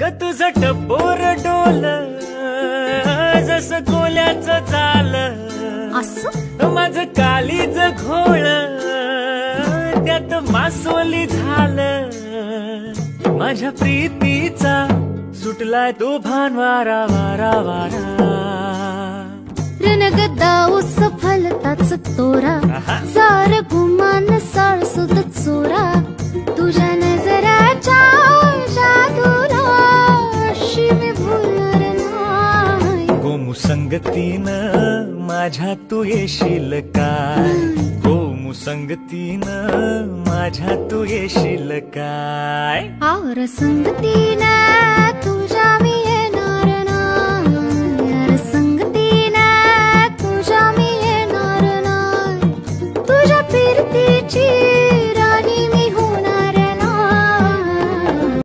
ग तुझं टपोर डोल जसं कोल्याचं झालं, असं माझं कालीज घोळ त्यात मासोली झालं. माझ्या प्रीतीचा सुटलाय तो भान वारा वारा वारा. रणगदा उस फलताच तोरा, सार गुमान साळसुद चोरा. तुझ्या नजराच्या जादूला अशी मी भुलणार नाही. गोमू संगतीनं माझ्या तू येशील काय, गोमू संगतीनं माझ्या तू येशील काय. आर संगतीने तुझ्या मी येणार नाही, आर संगतीने तुझ्या मी येणार नाही. तुझ्या फिरतीची